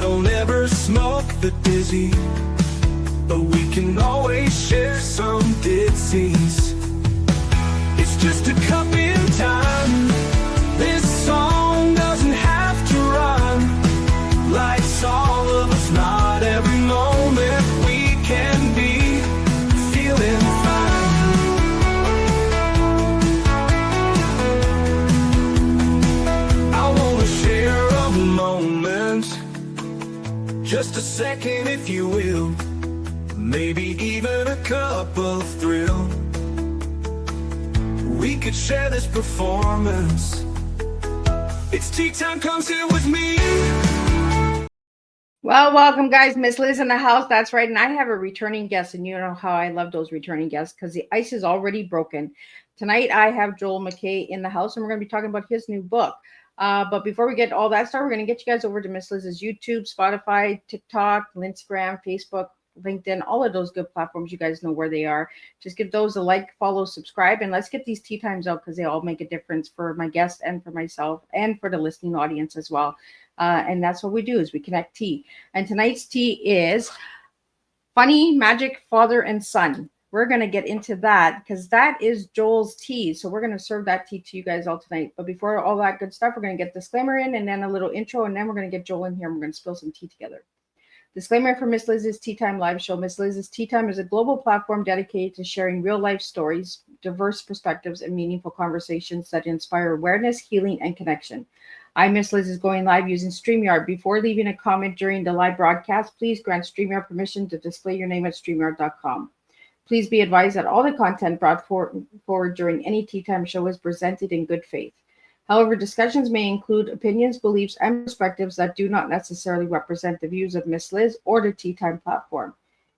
don't ever smoke the dizzy, but we can always share some ditzies. It's just a cup in time. This song doesn't have to run. Life's all of us, not every moment we can be feeling fine. I wanna share a moment, just a second if you will, maybe even a cup of thrill. We could share this performance. It's tea time, come sit with me. Well, welcome guys. Miss Liz in the house. That's right. And I have a returning guest, and you know how I love those returning guests because the ice is already broken. Tonight I have Joel McKay in the house, and we're going to be talking about his new book. But before we get all that started, we're going to get you guys over to Miss Liz's YouTube, Spotify, TikTok, Instagram, Facebook, LinkedIn, all of those good platforms. You guys know where they are. Just give those a like, follow, subscribe, and let's get these tea times out because they all make a difference for my guests and for myself and for the listening audience as well. And that's what we do, is we connect tea. And tonight's tea is funny magic father and son. We're going to get into that because that is Joel's tea. So we're going to serve that tea to you guys all tonight. But before all that good stuff, we're going to get disclaimer in and then a little intro, and then we're going to get Joel in here and we're going to spill some tea together. Disclaimer for Miss Liz's Teatime live show. Miss Liz's Teatime is a global platform dedicated to sharing real-life stories, diverse perspectives, and meaningful conversations that inspire awareness, healing, and connection. Miss Liz is going live using StreamYard. Before leaving a comment during the live broadcast, please grant StreamYard permission to display your name at StreamYard.com. Please be advised that all the content brought forward during any Teatime show is presented in good faith. However, discussions may include opinions, beliefs, and perspectives that do not necessarily represent the views of Miss Liz or the Teatime platform.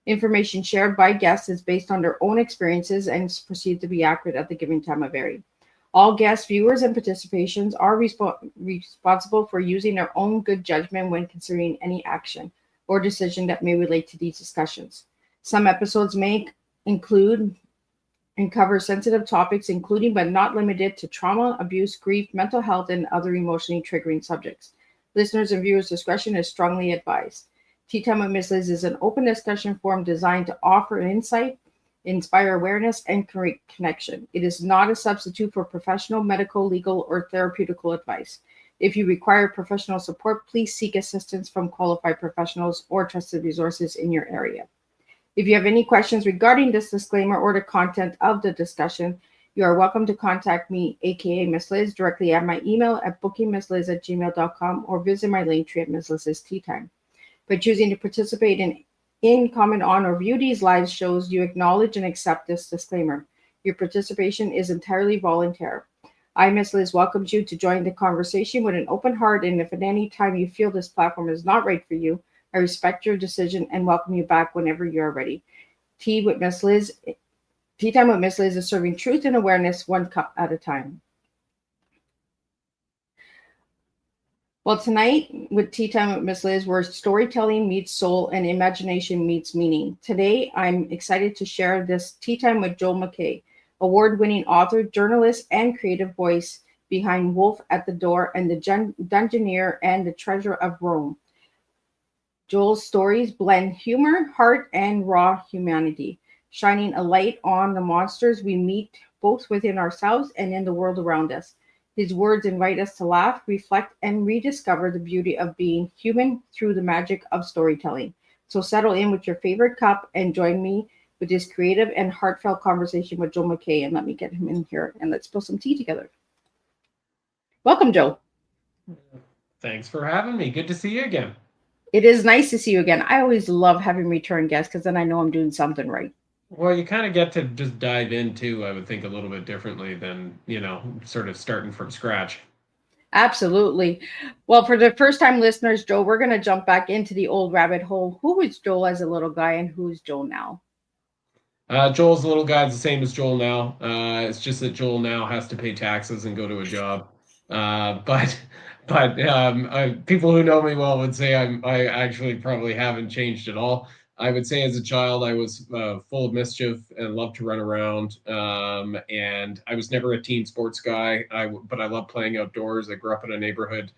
Information shared by guests is based on their own experiences and is perceived to be accurate at the given time of airing. All guests, viewers, and participations are responsible for using their own good judgment when considering any action or decision that may relate to these discussions. Some episodes may include and cover sensitive topics, including but not limited to trauma, abuse, grief, mental health, and other emotionally triggering subjects. Listeners' and viewers' discretion is strongly advised. Tea Time with Miss Liz is an open discussion forum designed to offer insight, inspire awareness, and create connection. It is not a substitute for professional, medical, legal, or therapeutical advice. If you require professional support, please seek assistance from qualified professionals or trusted resources in your area. If you have any questions regarding this disclaimer or the content of the discussion, you are welcome to contact me, aka Miss Liz, directly at my email at bookingmissliz@gmail.com or visit my link tree at Miss Liz's Teatime. By choosing to participate in, comment on, or view these live shows, you acknowledge and accept this disclaimer. Your participation is entirely voluntary. Miss Liz, welcomes you to join the conversation with an open heart, and if at any time you feel this platform is not right for you, I respect your decision and welcome you back whenever you are ready. Tea with Miss Liz. Tea Time with Miss Liz is serving truth and awareness one cup at a time. Well, tonight with Tea Time with Miss Liz, where storytelling meets soul and imagination meets meaning. Today, I'm excited to share this Tea Time with Joel McKay, award-winning author, journalist, and creative voice behind Wolf at the Door and The Dungeoneers and the Treasure of Roan. Joel's stories blend humor, heart, and raw humanity, shining a light on the monsters we meet both within ourselves and in the world around us. His words invite us to laugh, reflect, and rediscover the beauty of being human through the magic of storytelling. So settle in with your favorite cup and join me with this creative and heartfelt conversation with Joel McKay. And let me get him in here and let's spill some tea together. Welcome, Joel. Thanks for having me. Good to see you again. It is nice to see you again. I always love having return guests because then I know I'm doing something right. Well, you kind of get to just dive into, I would think, a little bit differently than, sort of starting from scratch. Absolutely. Well, for the first time listeners, Joel, we're going to jump back into the old rabbit hole. Who was Joel as a little guy and who's Joel now? Joel's a little guy's the same as Joel now. It's just that Joel now has to pay taxes and go to a job. But people who know me well would say I actually probably haven't changed at all. I would say as a child, I was full of mischief and loved to run around. And I was never a team sports guy, but I loved playing outdoors. I grew up in a neighborhood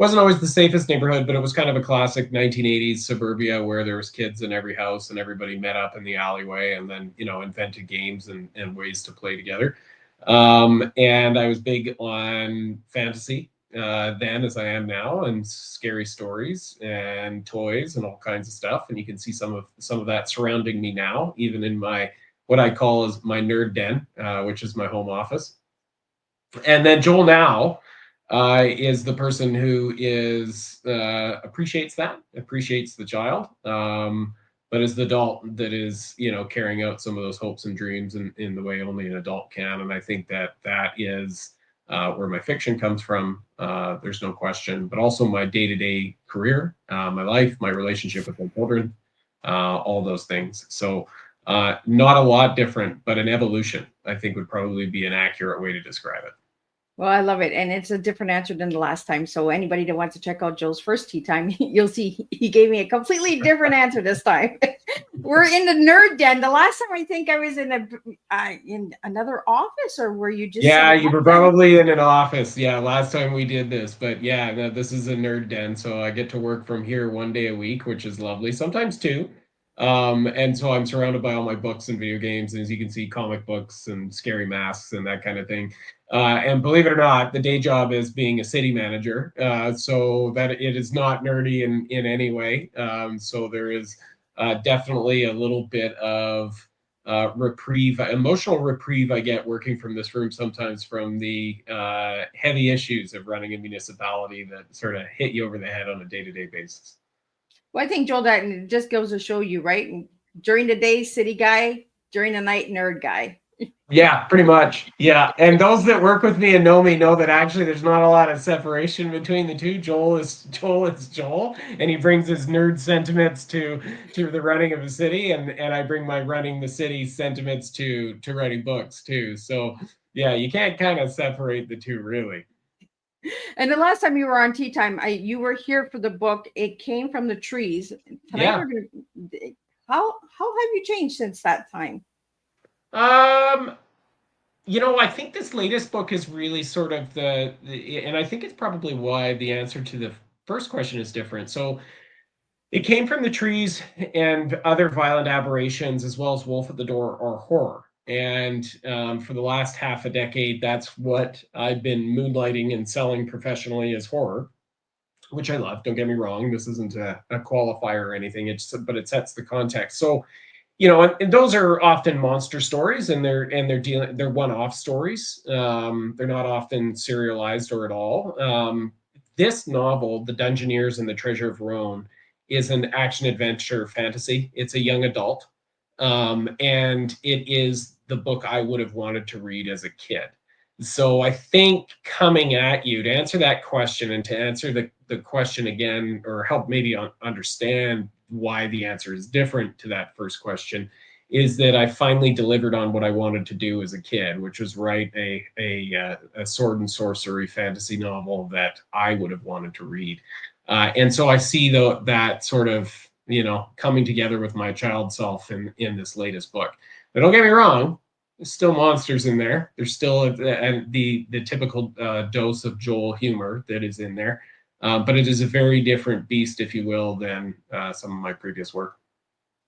wasn't always the safest neighborhood, but it was kind of a classic 1980s suburbia where there was kids in every house and everybody met up in the alleyway and then, you know, invented games and ways to play together. And I was big on fantasy then as I am now, and scary stories and toys and all kinds of stuff. And you can see some of that surrounding me now, even in my what I call is my nerd den, which is my home office. And then Joel now is the person who is appreciates the child, but is the adult that is, you know, carrying out some of those hopes and dreams in the way only an adult can. And I think that is where my fiction comes from. There's no question, but also my day-to-day career, my life, my relationship with my children, all those things. So not a lot different, but an evolution, I think, would probably be an accurate way to describe it. Well, I love it. And it's a different answer than the last time. So anybody that wants to check out Joel's first tea time, you'll see he gave me a completely different answer this time. We're in the nerd den. The last time I think I was in another office, or were you just? Yeah, you were probably in an office. Yeah, last time we did this. But yeah, no, this is a nerd den. So I get to work from here 1 day a week, which is lovely. Sometimes 2. And so I'm surrounded by all my books and video games, and as you can see, comic books and scary masks and that kind of thing. And believe it or not, the day job is being a city manager, so that it is not nerdy in any way. So there is definitely a little bit of reprieve, emotional reprieve I get working from this room sometimes from the heavy issues of running a municipality that sort of hit you over the head on a day-to-day basis. Well, I think, Joel, that just goes to show you, right? During the day, city guy, during the night, nerd guy. Yeah, pretty much. Yeah. And those that work with me and know me know that actually there's not a lot of separation between the two. Joel is Joel, and he brings his nerd sentiments to the running of the city, and I bring my running the city sentiments to writing books too. So yeah, you can't kind of separate the two really. And the last time you were on Tea Time, you were here for the book. It came from the trees. Yeah. How have you changed since that time? You know, I think this latest book is really sort of and I think it's probably why the answer to the first question is different. So it came from the trees and other violent aberrations, as well as Wolf at the Door or horror. And for the last half a decade, that's what I've been moonlighting and selling professionally as horror, which I love. Don't get me wrong. This isn't a qualifier or anything. But it sets the context. So, you know, and those are often monster stories, and they're one-off stories. They're not often serialized or at all. This novel, The Dungeoneers and the Treasure of Roan, is an action-adventure fantasy. It's a young adult, and it is the book I would have wanted to read as a kid. So I think coming at you to answer that question and to answer the question again, or help maybe understand why the answer is different to that first question, is that I finally delivered on what I wanted to do as a kid, which was write a sword and sorcery fantasy novel that I would have wanted to read. And so I see that sort of, you know, coming together with my child self in this latest book. But don't get me wrong, there's still monsters in there. There's still the typical dose of Joel humor that is in there. But it is a very different beast, if you will, than some of my previous work.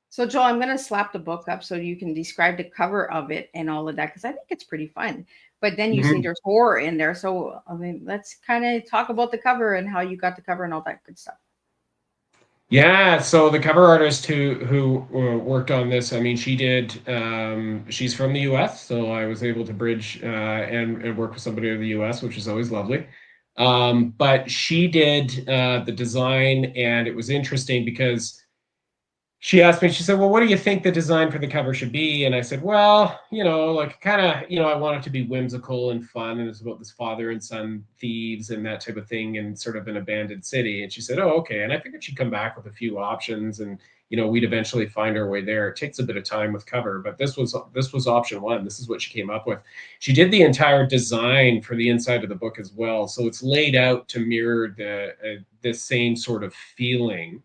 So, Joel, I'm going to slap the book up so you can describe the cover of it and all of that, because I think it's pretty fun. But then you say there's horror in there. So, I mean, let's kind of talk about the cover and how you got the cover and all that good stuff. Yeah, so the cover artist who worked on this, I mean, she's from the US, so I was able to bridge and work with somebody in the US, which is always lovely. But she did the design, and it was interesting because she asked me, she said, well, what do you think the design for the cover should be? And I said, well, you know, like kind of, you know, I want it to be whimsical and fun. And it's about this father and son thieves and that type of thing and sort of an abandoned city. And she said, oh, okay. And I figured she'd come back with a few options and, you know, we'd eventually find our way there. It takes a bit of time with cover, but this was option one. This is what she came up with. She did the entire design for the inside of the book as well. So it's laid out to mirror the same sort of feeling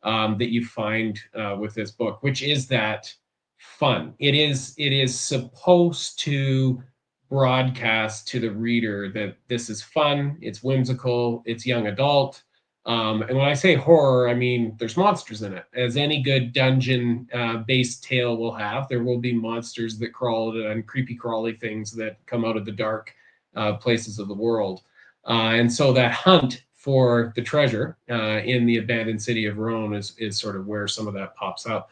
that you find with this book, which is that fun. It is supposed to broadcast to the reader that this is fun, it's whimsical, it's young adult. And when I say horror, I mean there's monsters in it. As any good dungeon based tale will have, there will be monsters that crawl and creepy crawly things that come out of the dark places of the world. And so that hunt for the treasure in the abandoned city of Roan is sort of where some of that pops up.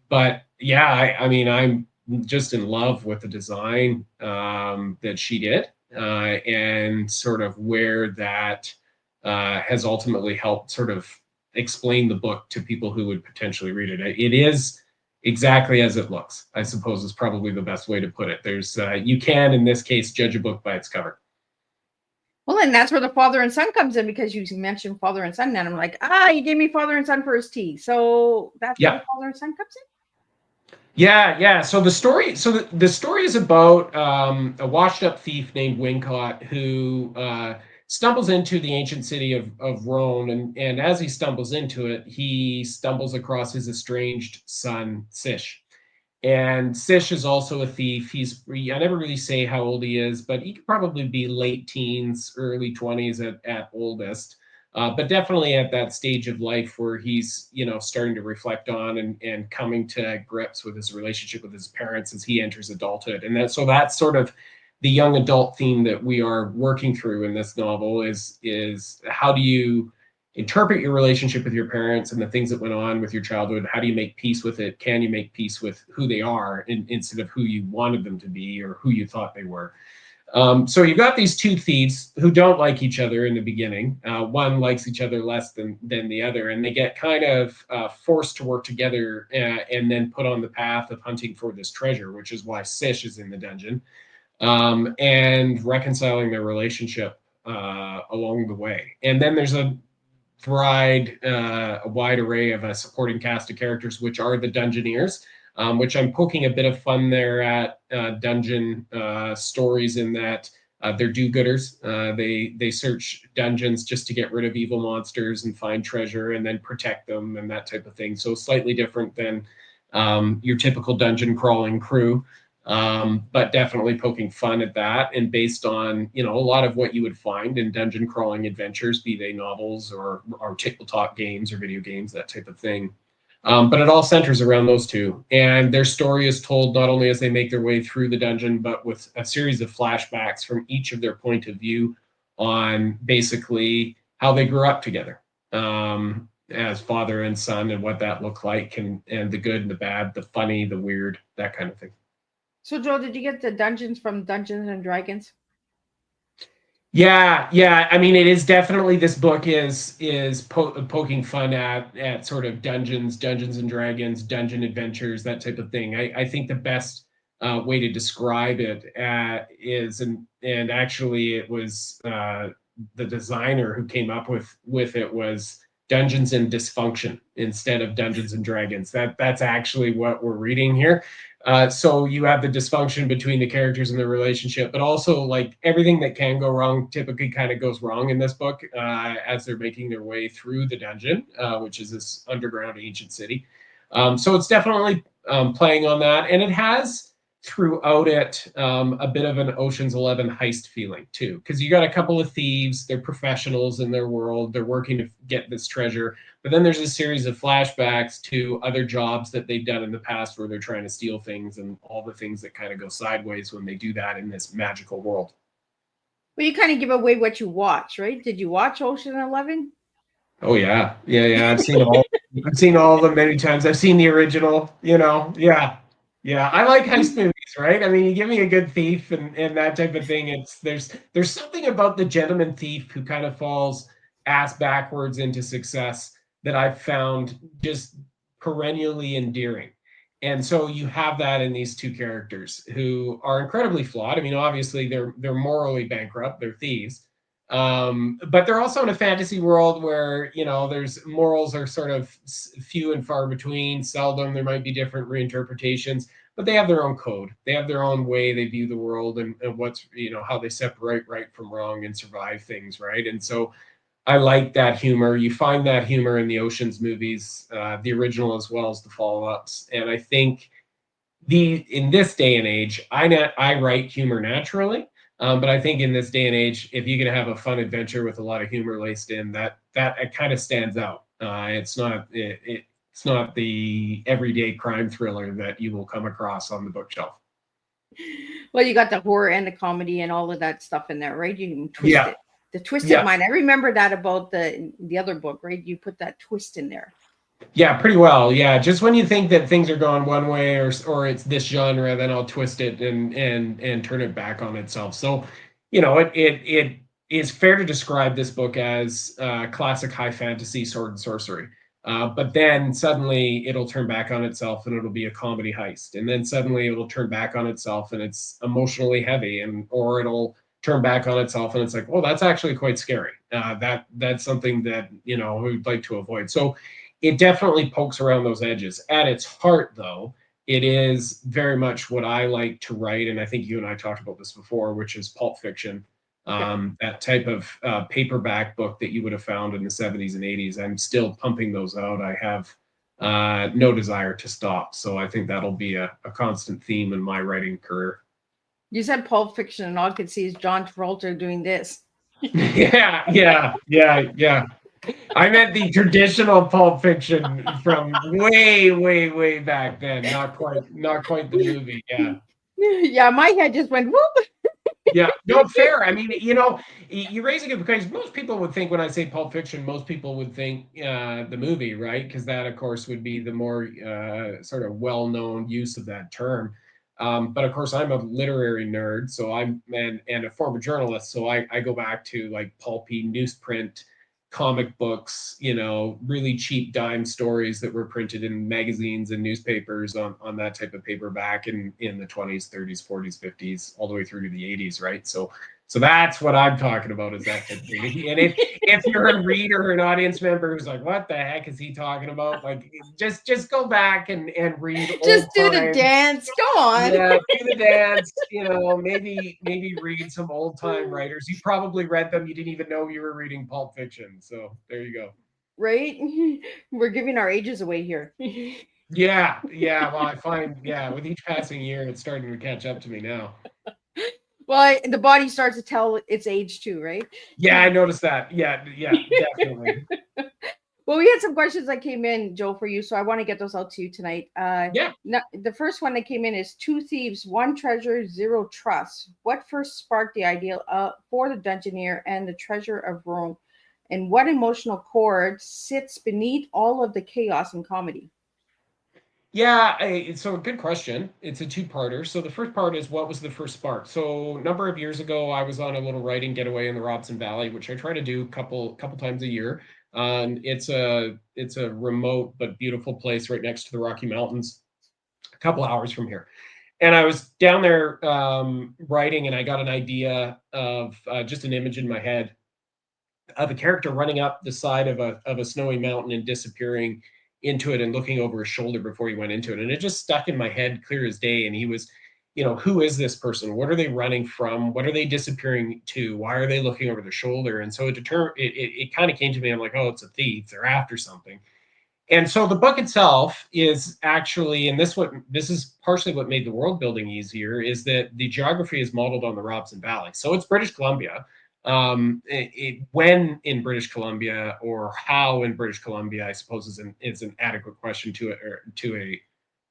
But yeah, I mean, I'm just in love with the design that she did and sort of where that has ultimately helped sort of explain the book to people who would potentially read it. It is exactly as it looks, I suppose, is probably the best way to put it. There's you can, in this case, judge a book by its cover. Well, and that's where the father and son comes in, because you mentioned father and son, and I'm like, you gave me father and son first tea. So that's where the father and son comes in? Yeah. So the story is about a washed-up thief named Wincott who stumbles into the ancient city of Roan, and as he stumbles into it, he stumbles across his estranged son, Sish. And Sish is also a thief. I never really say how old he is, but he could probably be late teens, early 20s at oldest. But definitely at that stage of life where he's, starting to reflect on and coming to grips with his relationship with his parents as he enters adulthood. And that's sort of the young adult theme that we are working through in this novel is how do you interpret your relationship with your parents and the things that went on with your childhood? How do you make peace with it? Can you make peace with who they are instead of who you wanted them to be or who you thought they were? So you've got these two thieves who don't like each other in the beginning. One likes each other less than the other, and they get kind of forced to work together and then put on the path of hunting for this treasure, which is why Sish is in the dungeon, and reconciling their relationship along the way. And then there's a wide array of a supporting cast of characters, which are the Dungeoneers, which I'm poking a bit of fun there at dungeon stories in that they're do-gooders. They search dungeons just to get rid of evil monsters and find treasure and then protect them and that type of thing. So slightly different than your typical dungeon crawling crew. But definitely poking fun at that and based on, a lot of what you would find in dungeon crawling adventures, be they novels or tabletop games or video games, that type of thing. But it all centers around those two. And their story is told not only as they make their way through the dungeon, but with a series of flashbacks from each of their point of view on basically how they grew up together as father and son and what that looked like and the good and the bad, the funny, the weird, that kind of thing. So, Joel, did you get the dungeons from Dungeons and Dragons? Yeah. I mean, it is definitely, this book is poking fun at sort of Dungeons and Dragons, dungeon adventures, that type of thing. I think the best way to describe it is, and actually it was the designer who came up with it was Dungeons and Dysfunction instead of Dungeons and Dragons. That's actually what we're reading here. So you have the dysfunction between the characters and the relationship, but also like everything that can go wrong typically kind of goes wrong in this book as they're making their way through the dungeon, which is this underground ancient city. So it's definitely playing on that. And it has throughout it a bit of an Ocean's 11 heist feeling too, because you got a couple of thieves, they're professionals in their world, they're working to get this treasure, but then there's a series of flashbacks to other jobs that they've done in the past where they're trying to steal things and all the things that kind of go sideways when they do that in this magical world. Well, you kind of give away what you watch, right? Did you watch Ocean 11? Oh yeah. I've seen all of them many times. I've seen the original, Yeah, I like heist movies, right? I mean, you give me a good thief and that type of thing. There's something about the gentleman thief who kind of falls ass backwards into success that I've found just perennially endearing. And so you have that in these two characters who are incredibly flawed. I mean, obviously they're morally bankrupt, they're thieves. But they're also in a fantasy world where, there's morals are sort of few and far between, seldom. There might be different reinterpretations, but they have their own code. They have their own way they view the world and what's, how they separate right from wrong and survive things, right? And so I like that humor. You find that humor in the Ocean's movies, the original as well as the follow-ups. And I think in this day and age, I write humor naturally. But I think in this day and age, if you can have a fun adventure with a lot of humor laced in, that it kind of stands out. It's not the everyday crime thriller that you will come across on the bookshelf. Well, you got the horror and the comedy and all of that stuff in there, right? You can twist it. The twisted mind. I remember that about the other book, right? You put that twist in there. Yeah, pretty well. Yeah, just when you think that things are going one way or it's this genre, then I'll twist it and turn it back on itself. So, it is fair to describe this book as classic high fantasy sword and sorcery. But then suddenly it'll turn back on itself and it'll be a comedy heist. And then suddenly it'll turn back on itself and it's emotionally heavy, or it'll turn back on itself and it's like, oh, that's actually quite scary. That's something that, we'd like to avoid. So it definitely pokes around those edges. At its heart, though, it is very much what I like to write. And I think you and I talked about this before, which is pulp fiction. That type of paperback book that you would have found in the 70s and 80s. I'm still pumping those out. I have no desire to stop. So I think that'll be a constant theme in my writing career. You said pulp fiction, and all I could see is John Travolta doing this. Yeah. I meant the traditional pulp fiction from way back then. Not quite the movie. Yeah. Yeah, my head just went whoop. Yeah, no, fair. I mean, you raise a good because most people would think when I say pulp fiction, most people would think the movie, right? Because that, of course, would be the more sort of well-known use of that term. But of course, I'm a literary nerd, so and a former journalist, so I go back to like pulpy newsprint comic books, really cheap dime stories that were printed in magazines and newspapers on that type of paperback in the 20s, 30s, 40s, 50s, all the way through to the 80s, right? So that's what I'm talking about, is that type of thing. And if you're a reader or an audience member who's like, what the heck is he talking about? Like, just go back and read. Just do the dance. Go on. Yeah, do the dance. Maybe read some old time writers. You probably read them. You didn't even know you were reading pulp fiction. So there you go. Right? We're giving our ages away here. Yeah. Well, I find, with each passing year, it's starting to catch up to me now. Well, the body starts to tell its age too, right? Yeah, I noticed that. Yeah, definitely. Well, we had some questions that came in, Joe, for you, so I want to get those out to you tonight. The first one that came in is 2 thieves, 1 treasure, 0 trust. What first sparked the idea for the Dungeoneer and the Treasure of Roan? And what emotional chord sits beneath all of the chaos and comedy? Yeah, so good question. It's a 2-parter. So the first part is, what was the first spark? So a number of years ago, I was on a little writing getaway in the Robson Valley, which I try to do a couple times a year. It's a remote but beautiful place right next to the Rocky Mountains, a couple hours from here. And I was down there writing, and I got an idea of just an image in my head of a character running up the side of a snowy mountain and disappearing into it and looking over his shoulder before he went into it. And it just stuck in my head clear as day. And he was, who is this person? What are they running from? What are they disappearing to? Why are they looking over their shoulder? And so it kind of came to me. I'm like, oh, it's a thief. They're after something. And so the book itself is actually, and this is partially what made the world building easier, is that the geography is modeled on the Robson Valley. So it's British Columbia. When in British Columbia or how in British Columbia, I suppose is an adequate question to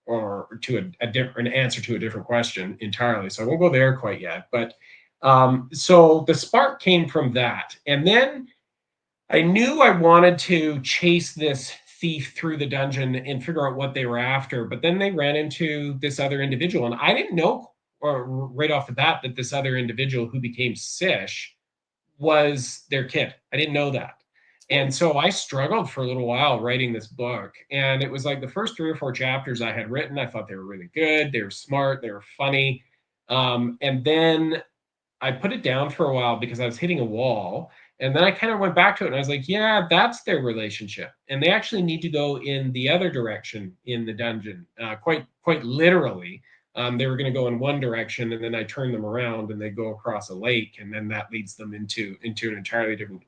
an answer to a different question entirely. So I won't go there quite yet. But so the spark came from that, and then I knew I wanted to chase this thief through the dungeon and figure out what they were after. But then they ran into this other individual, and I didn't know right off the bat that this other individual who became Sish was their kid. I didn't know that. And so I struggled for a little while writing this book. And it was like the first 3 or 4 chapters I had written, I thought they were really good. They were smart. They were funny. And then I put it down for a while because I was hitting a wall. And then I kind of went back to it and I was like, yeah, that's their relationship. And they actually need to go in the other direction in the dungeon, quite literally. They were going to go in one direction, and then I turn them around and they go across a lake, and then that leads them into an entirely different.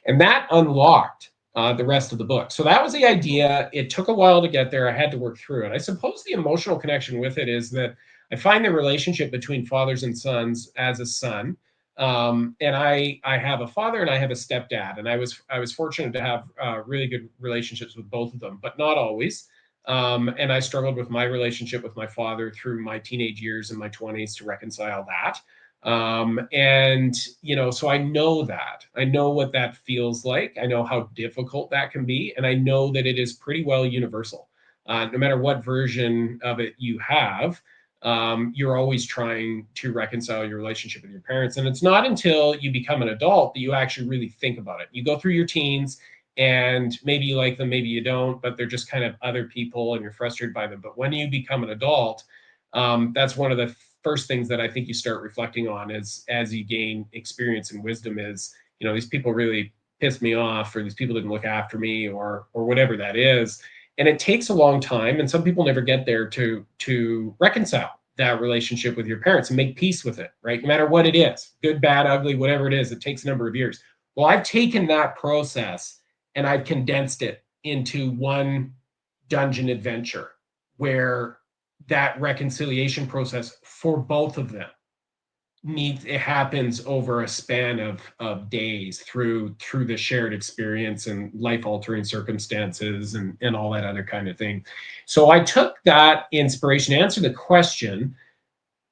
And that unlocked the rest of the book. So that was the idea. It took a while to get there. I had to work through it. I suppose the emotional connection with it is that I find the relationship between fathers and sons as a son. And I have a father and I have a stepdad, and I was fortunate to have really good relationships with both of them, but not always. And I struggled with my relationship with my father through my teenage years and my 20s to reconcile that. And so I know what that feels like. I know how difficult that can be, and I know that it is pretty well universal. No matter what version of it you have, you're always trying to reconcile your relationship with your parents. And it's not until you become an adult that you actually really think about it. You go through your teens and maybe you like them, maybe you don't, but they're just kind of other people and you're frustrated by them. But when you become an adult, that's one of the first things that I think you start reflecting on as you gain experience and wisdom is, these people really pissed me off, or these people didn't look after me, or whatever that is. And it takes a long time, and some people never get there to reconcile that relationship with your parents and make peace with it, right? No matter what it is, good, bad, ugly, whatever it is, it takes a number of years. Well, I've taken that process and I've condensed it into one dungeon adventure where that reconciliation process for both of them it happens over a span of days through the shared experience and life-altering circumstances and all that other kind of thing. So I took that inspiration to answer the question,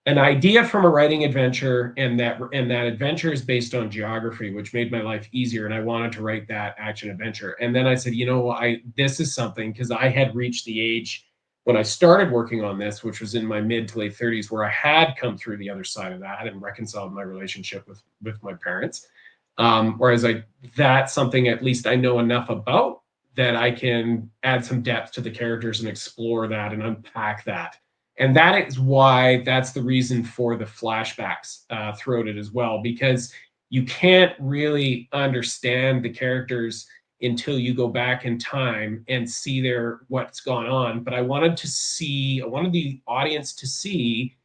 an idea from a writing adventure, and that adventure is based on geography, which made my life easier, and I wanted to write that action adventure. And then I said, this is something, because I had reached the age when I started working on this, which was in my mid to late 30s, where I had come through the other side of that and reconciled my relationship with my parents. Whereas that's something at least I know enough about that I can add some depth to the characters and explore that and unpack that. And that's the reason for the flashbacks throughout it as well, because you can't really understand the characters until you go back in time and see what's gone on. But I wanted the audience to see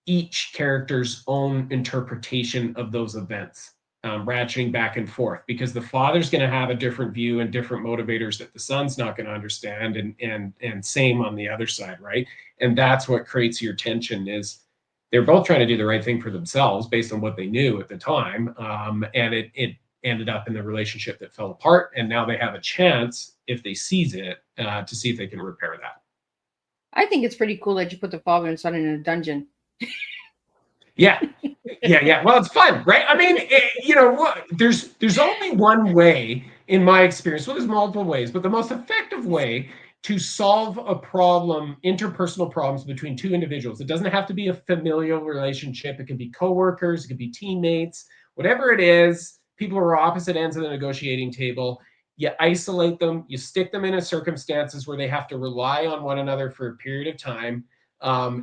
each character's own interpretation of those events, ratcheting back and forth, because the father's going to have a different view and different motivators that the son's not going to understand, and same on the other side, right? And that's what creates your tension, is they're both trying to do the right thing for themselves based on what they knew at the time, and it ended up in the relationship that fell apart, and now they have a chance, if they seize it, to see if they can repair that. I think it's pretty cool that you put the father and son in a dungeon. Yeah. Well, it's fun, right? I mean, there's only one way, in my experience. Well, there's multiple ways, but the most effective way to solve a problem, interpersonal problems between two individuals. It doesn't have to be a familial relationship. It can be coworkers, it could be teammates, whatever it is. People who are opposite ends of the negotiating table. You isolate them, you stick them in circumstances where they have to rely on one another for a period of time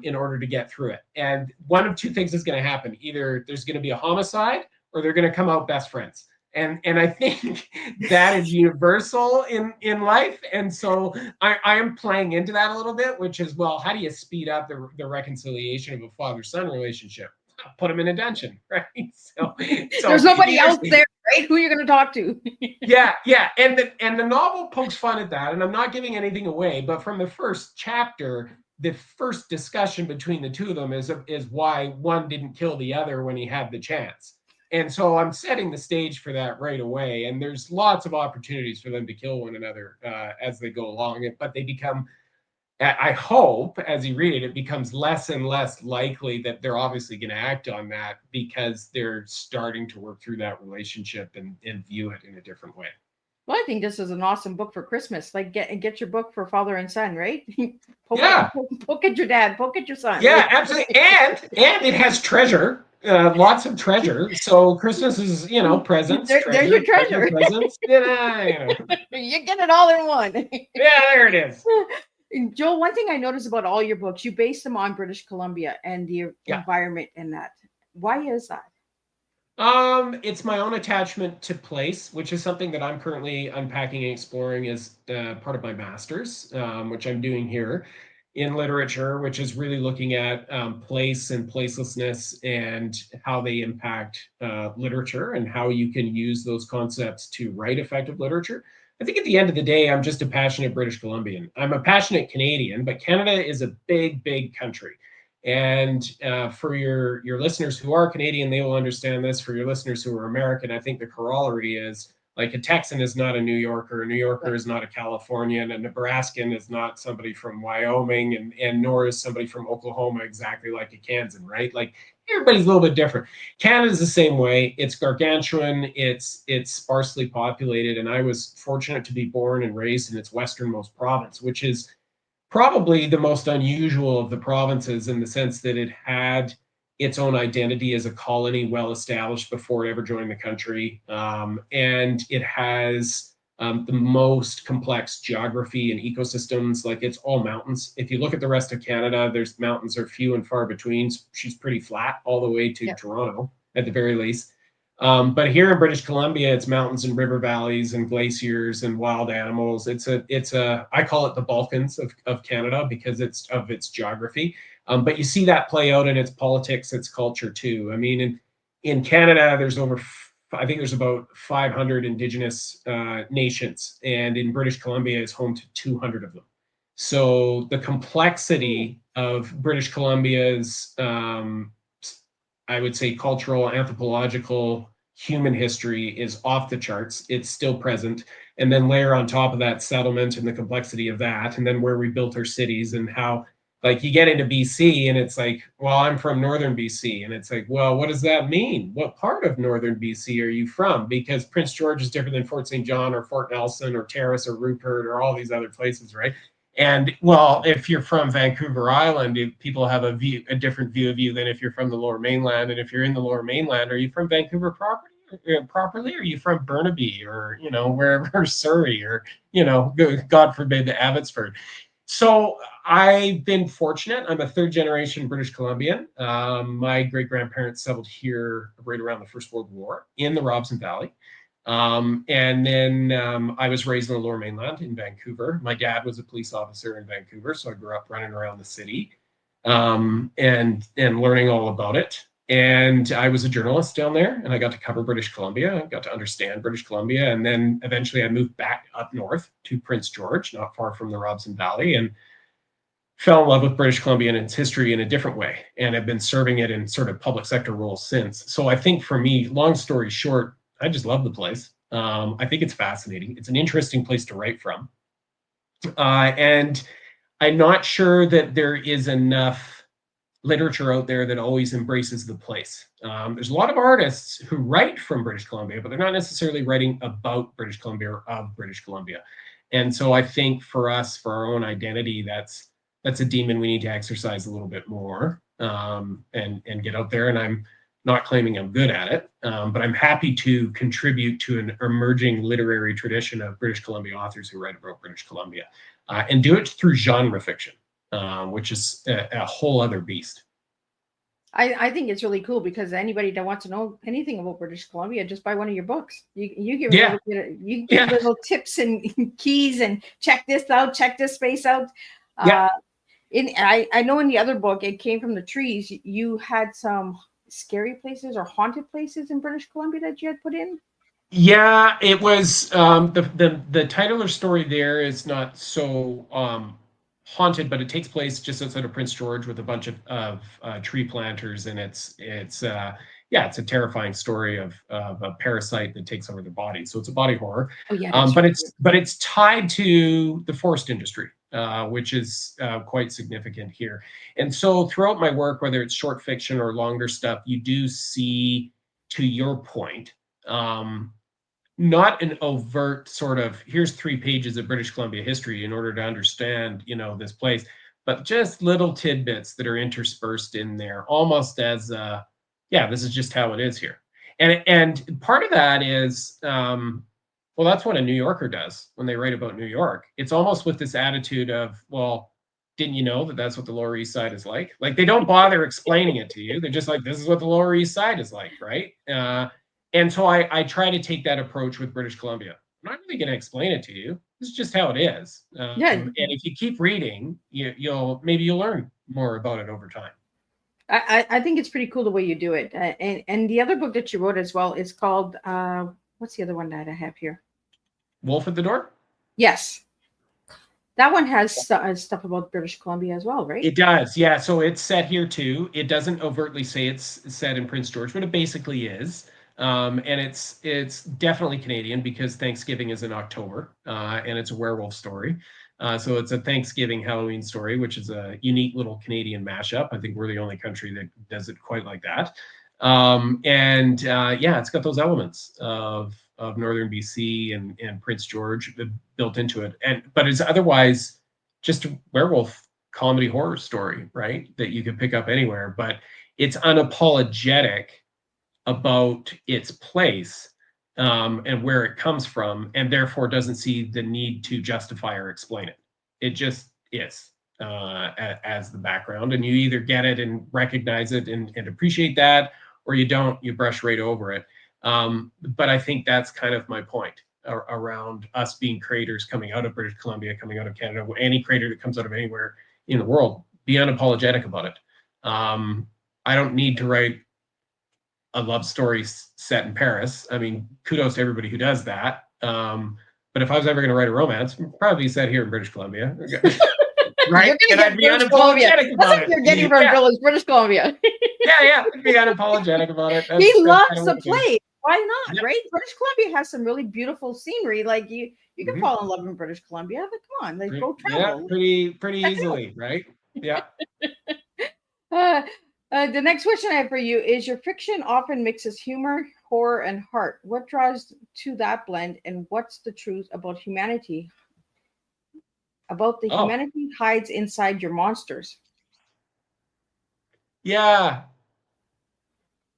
in order to get through it. And one of two things is going to happen. Either there's going to be a homicide, or they're going to come out best friends. And I think that is universal in life. And so I am playing into that a little bit, which is, well, how do you speed up the reconciliation of a father-son relationship? Put them in a dungeon, right? So there's nobody else there, right? Who are you going to talk to? Yeah. And the novel pokes fun at that, and I'm not giving anything away, but from the first chapter, the first discussion between the two of them is why one didn't kill the other when he had the chance. And so I'm setting the stage for that right away. And there's lots of opportunities for them to kill one another as they go along. But they become, I hope, as you read it, it becomes less and less likely that they're obviously going to act on that, because they're starting to work through that relationship and view it in a different way. Well, I think this is an awesome book for Christmas. Like, get your book for father and son, right? Poke at your dad, poke at your son. Yeah, right? absolutely. And it has treasure, lots of treasure. So Christmas is, presents. There's your treasure. Presents. You get it all in one. Yeah, there it is. Joel, one thing I noticed about all your books, you base them on British Columbia and the environment in that. Why is that? It's my own attachment to place, which is something that I'm currently unpacking and exploring as part of my master's, which I'm doing here in literature, which is really looking at place and placelessness and how they impact literature, and how you can use those concepts to write effective literature. I think at the end of the day, I'm just a passionate British Columbian. I'm a passionate Canadian, but Canada is a big, big country. And for your listeners who are Canadian, they will understand this. For your listeners who are American, I think the corollary is like a Texan is not a New Yorker is not a Californian, a Nebraskan is not somebody from Wyoming, and nor is somebody from Oklahoma exactly like a Kansan, right? Like everybody's a little bit different. Canada's the same way. It's gargantuan. It's sparsely populated, and I was fortunate to be born and raised in its westernmost province, which is probably the most unusual of the provinces in the sense that it had its own identity as a colony well established before it ever joined the country. And it has the most complex geography and ecosystems. Like it's all mountains. If you look at the rest of Canada, there's mountains are few and far between. She's pretty flat all the way to Toronto at the very least. But here in British Columbia, it's mountains and river valleys and glaciers and wild animals. It's a I call it the Balkans of Canada because it's of its geography. But you see that play out in its politics, its culture too. I mean, in Canada, I think there's about 500 Indigenous nations, and in British Columbia is home to 200 of them. So the complexity of British Columbia's I would say cultural, anthropological, human history is off the charts. It's still present. And then layer on top of that settlement and the complexity of that, and then where we built our cities and how, like, you get into BC and it's like, well, I'm from northern BC. And it's like, well, what does that mean? What part of northern BC are you from? Because Prince George is different than Fort St. John or Fort Nelson or Terrace or Rupert or all these other places, right? And well, if you're from Vancouver Island, people have a different view of you than if you're from the Lower Mainland. And if you're in the Lower Mainland, are you from Vancouver properly? Or are you from Burnaby or, wherever, Surrey or, God forbid, Abbotsford? So I've been fortunate. I'm a third generation British Columbian. My great grandparents settled here right around the First World War in the Robson Valley. And then I was raised in the Lower Mainland in Vancouver. My dad was a police officer in Vancouver, so I grew up running around the city and learning all about it. And I was a journalist down there, and I got to cover British Columbia. I got to understand British Columbia. And then eventually I moved back up north to Prince George, not far from the Robson Valley, and fell in love with British Columbia and its history in a different way. And I've been serving it in sort of public sector roles since. So I think for me, long story short, I just love the place. I think it's fascinating. It's an interesting place to write from. And I'm not sure that there is enough literature out there that always embraces the place. There's a lot of artists who write from British Columbia, but they're not necessarily writing about British Columbia or of British Columbia. And so I think for us, for our own identity, that's a demon we need to exercise a little bit more and get out there. And I'm not claiming I'm good at it, but I'm happy to contribute to an emerging literary tradition of British Columbia authors who write about British Columbia and do it through genre fiction, which is a whole other beast. I think it's really cool because anybody that wants to know anything about British Columbia, just buy one of your books. You give little tips and keys and check this out, check this space out. I know in the other book, it came from the trees. You had some scary places or haunted places in British Columbia that you had put in. Yeah, it was the title of story there is not so haunted, but it takes place just outside of Prince George with a bunch of tree planters, and it's a terrifying story of a parasite that takes over the body. So it's a body horror. But it's tied to the forest industry, which is quite significant here. And so throughout my work, whether it's short fiction or longer stuff, you do see, to your point, not an overt sort of here's 3 pages of British Columbia history in order to understand, this place, but just little tidbits that are interspersed in there, almost as this is just how it is here. And part of that is that's what a New Yorker does when they write about New York. It's almost with this attitude of, well, didn't you know that that's what the Lower East Side is like? Like, they don't bother explaining it to you. They're just like, this is what the Lower East Side is like, right? And so I try to take that approach with British Columbia. I'm not really going to explain it to you. This is just how it is. And if you keep reading, you'll learn more about it over time. I think it's pretty cool the way you do it. And the other book that you wrote as well is called, what's the other one that I have here? Wolf at the Door? Yes. That one has stuff about British Columbia as well, right? It does, yeah. So it's set here too. It doesn't overtly say it's set in Prince George, but it basically is. And it's definitely Canadian because Thanksgiving is in October, and it's a werewolf story. So it's a Thanksgiving Halloween story, which is a unique little Canadian mashup. I think we're the only country that does it quite like that. Yeah, it's got those elements of northern BC and Prince George built into it, but it's otherwise just a werewolf comedy horror story, right? That you can pick up anywhere, but it's unapologetic about its place, and where it comes from, and therefore doesn't see the need to justify or explain it. It just is, as the background, and you either get it and recognize it and appreciate that, or you don't, you brush right over it. But I think that's kind of my point around us being creators coming out of British Columbia, coming out of Canada. Any creator that comes out of anywhere in the world, be unapologetic about it. I don't need to write a love story set in Paris. I mean, kudos to everybody who does that. But if I was ever going to write a romance, it'd probably be set here in British Columbia. Right? And I'd be unapologetic about it. You're getting from British Columbia. Yeah, I'd be unapologetic about it. He loves the place. Why not? Yep. Right? British Columbia has some really beautiful sceery. Like you can fall in love in British Columbia. Like, come on, like go travel. Yeah, pretty easily, right? Yeah. The next question I have for you is: your fiction often mixes humor, horror, and heart. What draws to that blend, and what's the truth about humanity? About the humanity hides inside your monsters. Yeah.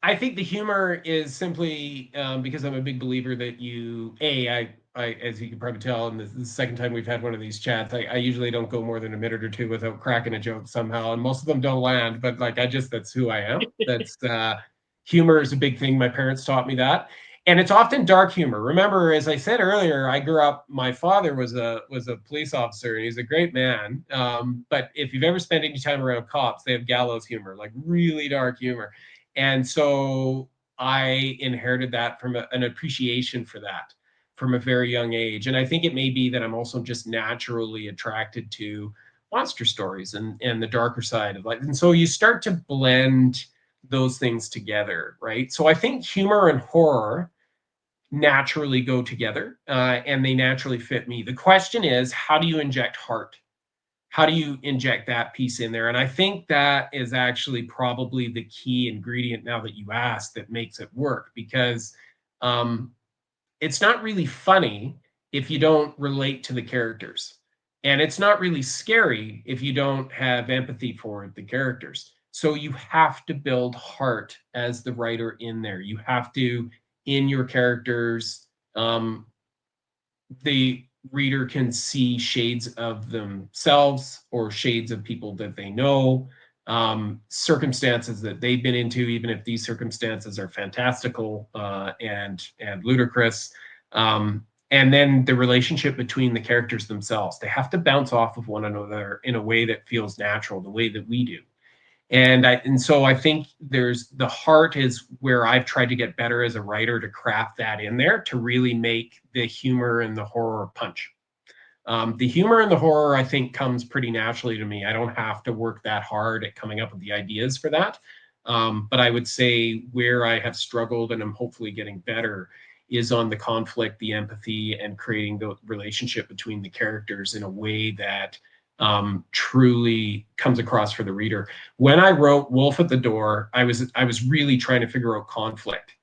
I think the humor is simply because I'm a big believer that I as you can probably tell, and this is the second time we've had one of these chats, I usually don't go more than a minute or two without cracking a joke somehow, and most of them don't land, but like that's who I am. That's humor is a big thing. My parents taught me that. And it's often dark humor. Remember, as I said earlier, I grew up, my father was a police officer, and he's a great man. But if you've ever spent any time around cops, they have gallows humor, like really dark humor. And so I inherited that from an appreciation for that from a very young age. And I think it may be that I'm also just naturally attracted to monster stories and the darker side of life. And so you start to blend those things together, right? So I think humor and horror naturally go together, and they naturally fit me. The question is, how do you inject heart? How do you inject that piece in there? And I think that is actually probably the key ingredient, now that you asked, that makes it work, because it's not really funny if you don't relate to the characters. And it's not really scary if you don't have empathy for the characters. So you have to build heart as the writer in there. You have to, in your characters, the reader can see shades of themselves or shades of people that they know, circumstances that they've been into, even if these circumstances are fantastical and ludicrous. And then the relationship between the characters themselves. They have to bounce off of one another in a way that feels natural, the way that we do. And so I think there's the heart is where I've tried to get better as a writer, to craft that in there to really make the humor and the horror punch. The humor and the horror, I think, comes pretty naturally to me. I don't have to work that hard at coming up with the ideas for that. But I would say where I have struggled, and I'm hopefully getting better, is on the conflict, the empathy, and creating the relationship between the characters in a way that truly comes across for the reader. When I wrote Wolf at the Door, I was really trying to figure out conflict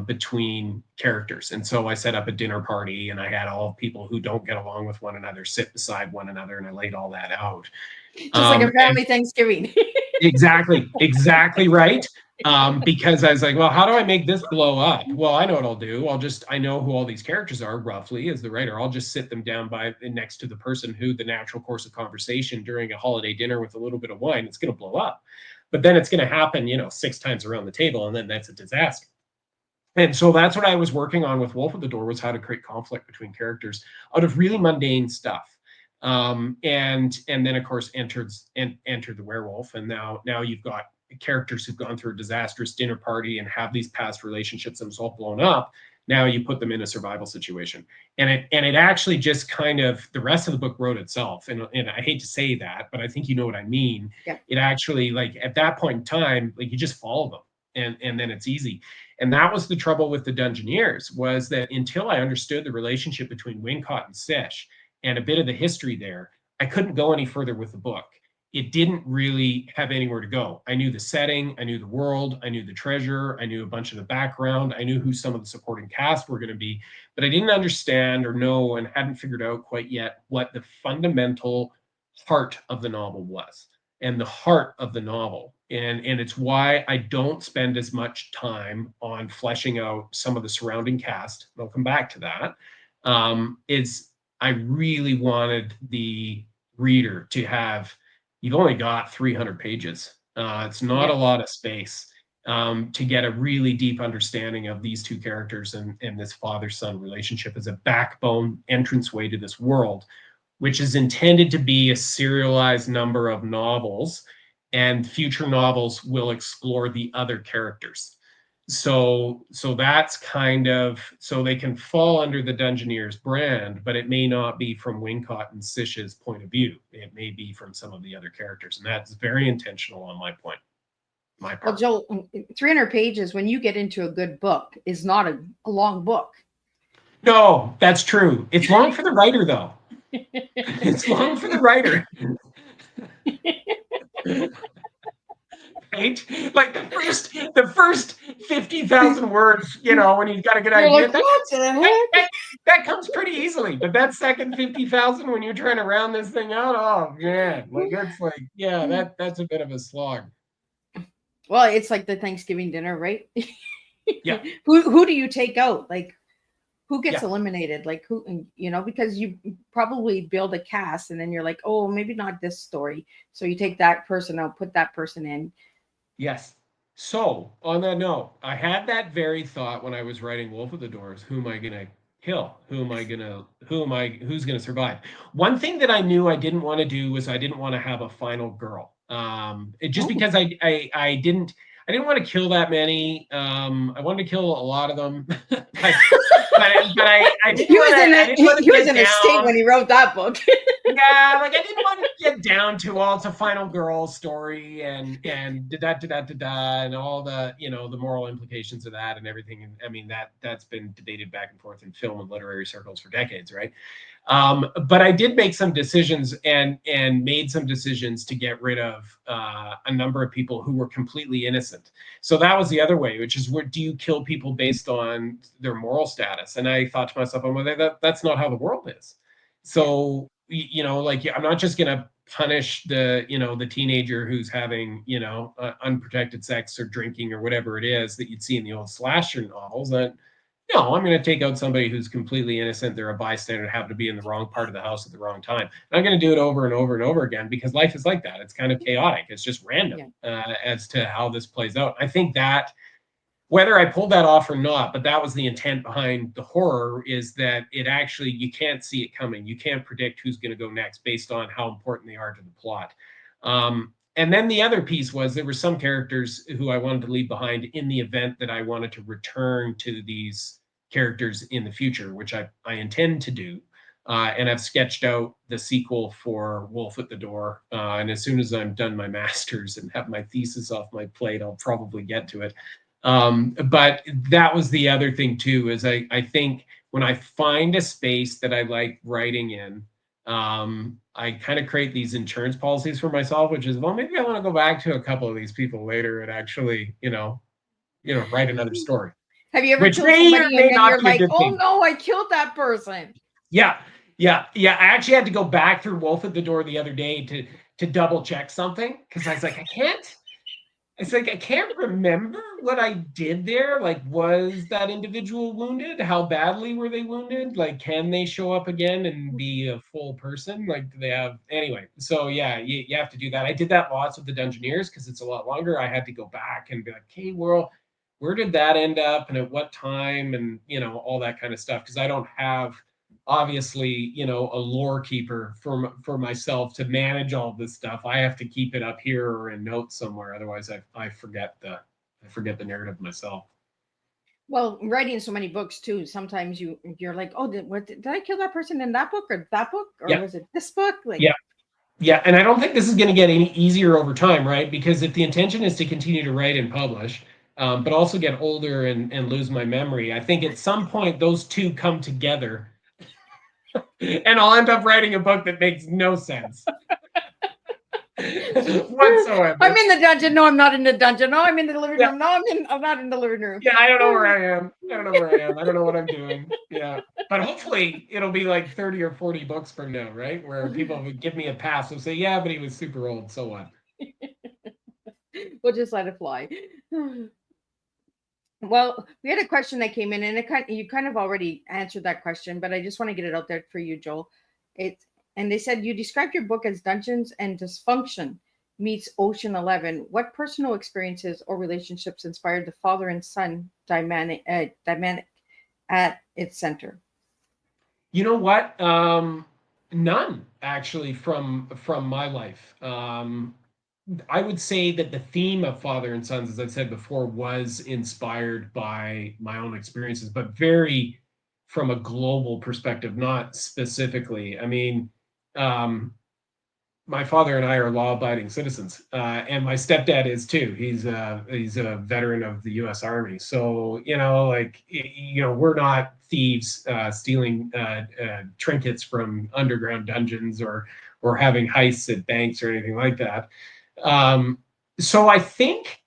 between characters. And so I set up a dinner party, and I had all people who don't get along with one another sit beside one another, and I laid all that out. Just like a family Thanksgiving. Exactly right. Because I was like, well, how do I make this blow up? Well, I know what I'll do. I know who all these characters are roughly as the writer. I'll just sit them down next to the person who the natural course of conversation during a holiday dinner with a little bit of wine, it's going to blow up. But then it's going to happen, 6 times around the table, and then that's a disaster. And so that's what I was working on with Wolf at the Door, was how to create conflict between characters out of really mundane stuff. And then of course entered the werewolf, and now you've got characters who've gone through a disastrous dinner party and have these past relationships themselves blown up. Now you put them in a survival situation. And it actually just kind of, the rest of the book wrote itself. And I hate to say that, but I think you know what I mean. Yeah. It actually, like, at that point in time, like, you just follow them and then it's easy. And that was the trouble with the Dungeoneers, was that until I understood the relationship between Wincott and Sish and a bit of the history there, I couldn't go any further with the book. It didn't really have anywhere to go. I knew the setting, I knew the world, I knew the treasure, I knew a bunch of the background, I knew who some of the supporting cast were going to be, but I didn't understand or know and hadn't figured out quite yet what the fundamental heart of the novel was, and the heart of the novel. And it's why I don't spend as much time on fleshing out some of the surrounding cast. I'll come back to that. Is I really wanted the reader to have, you've only got 300 pages. It's not a lot of space to get a really deep understanding of these two characters and this father-son relationship as a backbone entranceway to this world, which is intended to be a serialized number of novels, and future novels will explore the other characters. So that's kind of, so they can fall under the Dungeoneers brand, but it may not be from Wincott and Sish's point of view. It may be from some of the other characters, and that's very intentional on my point. My part. Well, Joel, 300 pages, when you get into a good book, is not a long book. No, that's true. It's long for the writer, though. It's long for the writer. Right? Like the first 50,000 words, you know, when you've got a good idea, like, what the heck? That comes pretty easily. But that second 50,000, when you're trying to round this thing out, oh man, like it's like, yeah, that's a bit of a slog. Well, it's like the Thanksgiving dinner, right? Yeah. Who do you take out? Like, who gets eliminated? Like, who, you know, because you probably build a cast and then you're like, oh, maybe not this story. So you take that person out, put that person in. Yes. So on that note, I had that very thought when I was writing Wolf of the Doors. Who am I going to kill? Who's going to survive? One thing that I knew I didn't want to do was I didn't want to have a final girl. Because I didn't want to kill that many. I wanted to kill a lot of them. but I he was in a state when he wrote that book. Yeah, like I didn't want to get down to, well, it's a final girl story and and all the, you know, the moral implications of that and everything. And I mean, that's been debated back and forth in film and literary circles for decades, right? But I did make some decisions and made some decisions to get rid of a number of people who were completely innocent. So that was the other way, which is, where do you kill people based on their moral status? And I thought to myself, oh, well, that's not how the world is. So, you know, like, I'm not just going to punish the, you know, the teenager who's having, you know, unprotected sex or drinking or whatever it is that you'd see in the old slasher novels. No, I'm going to take out somebody who's completely innocent. They're a bystander, happen to be in the wrong part of the house at the wrong time. And I'm going to do it over and over and over again, because life is like that. It's kind of chaotic. It's just random as to how this plays out. I think that, whether I pulled that off or not, but that was the intent behind the horror, is that it actually, you can't see it coming. You can't predict who's going to go next based on how important they are to the plot. And then the other piece was, there were some characters who I wanted to leave behind in the event that I wanted to return to these characters in the future, which I intend to do. And I've sketched out the sequel for Wolf at the Door. And as soon as I'm done my master's and have my thesis off my plate, I'll probably get to it. But that was the other thing too, is I think when I find a space that I like writing in, I kind of create these insurance policies for myself, which is, well, maybe I want to go back to a couple of these people later and actually, you know, write another story. Have you ever killed somebody and then you're like, oh no, I killed that person? Yeah. I actually had to go back through Wolf at the Door the other day to double check something, because I was like, I can't remember what I did there. Like, was that individual wounded? How badly were they wounded? Like, can they show up again and be a full person? Like, do they have, anyway. So yeah, you have to do that. I did that lots with the Dungeoneers, because it's a lot longer. I had to go back and be like, okay, well, where did that end up and at what time, and, you know, all that kind of stuff. Because I don't have, obviously, you know, a lore keeper for myself to manage all this stuff. I have to keep it up here or in notes somewhere. Otherwise I forget the narrative myself. Well, writing so many books too, sometimes you're like, oh, did I kill that person in that book or that book, or Yeah, was it this book? Like, yeah, yeah. And I don't think this is going to get any easier over time, right? Because if the intention is to continue to write and publish, but also get older and lose my memory, I think at some point those two come together, and I'll end up writing a book that makes no sense I'm whatsoever. in the dungeon. No, I'm not in the dungeon. No, I'm in the living Yeah, room. No, I'm not in the living room. yeah, I don't know where I am. I don't know where I am. I don't know what I'm doing. Yeah. But hopefully it'll be like 30 or 40 books from now, right? Where people would give me a pass and say, yeah, but he was super old. So what? We'll just let it fly. Well, we had a question that came in, and you kind of already answered that question, but I just want to get it out there for you, Joel. It and they said you described your book as Dungeons and Dysfunction meets Ocean 11. What personal experiences or relationships inspired the father and son dynamic at its center? You know what? None actually from my life. I would say that the theme of Father and Sons, as I've said before, was inspired by my own experiences, but very from a global perspective, not specifically. I mean, um, my father and I are law-abiding citizens, and my stepdad is too. He's a veteran of the U.S. Army, so like we're not thieves stealing trinkets from underground dungeons or having heists at banks or anything like that. Um, so I think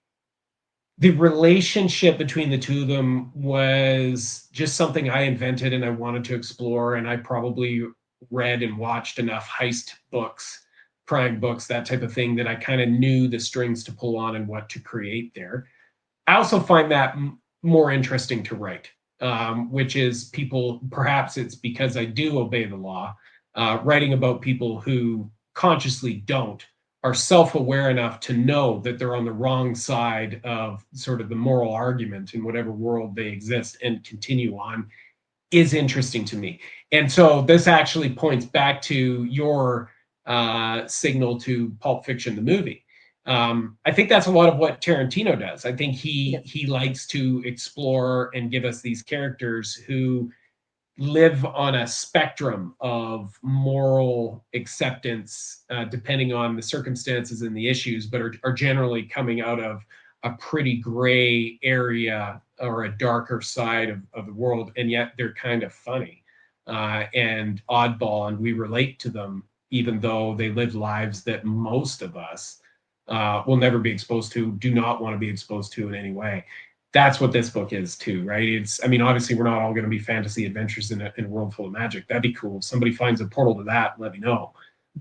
the relationship between the two of them was just something I invented and I wanted to explore, and I probably read and watched enough heist books, crime books, that type of thing, that I kind of knew the strings to pull on and what to create there. I also find that more interesting to write, which is people, perhaps it's because I do obey the law, writing about people who consciously don't, are self-aware enough to know that they're on the wrong side of sort of the moral argument in whatever world they exist and continue on, is interesting to me. And so this actually points back to your signal to Pulp Fiction, the movie. I think that's a lot of what Tarantino does. I think he Yes. he likes to explore and give us these characters who live on a spectrum of moral acceptance, depending on the circumstances and the issues, but are generally coming out of a pretty gray area or a darker side of the world, and yet they're kind of funny and oddball, and we relate to them, even though they live lives that most of us will never be exposed to, do not want to be exposed to in any way. That's what this book is too, right? I mean, obviously we're not all going to be fantasy adventures in a world full of magic. That'd be cool. If somebody finds a portal to that, let me know.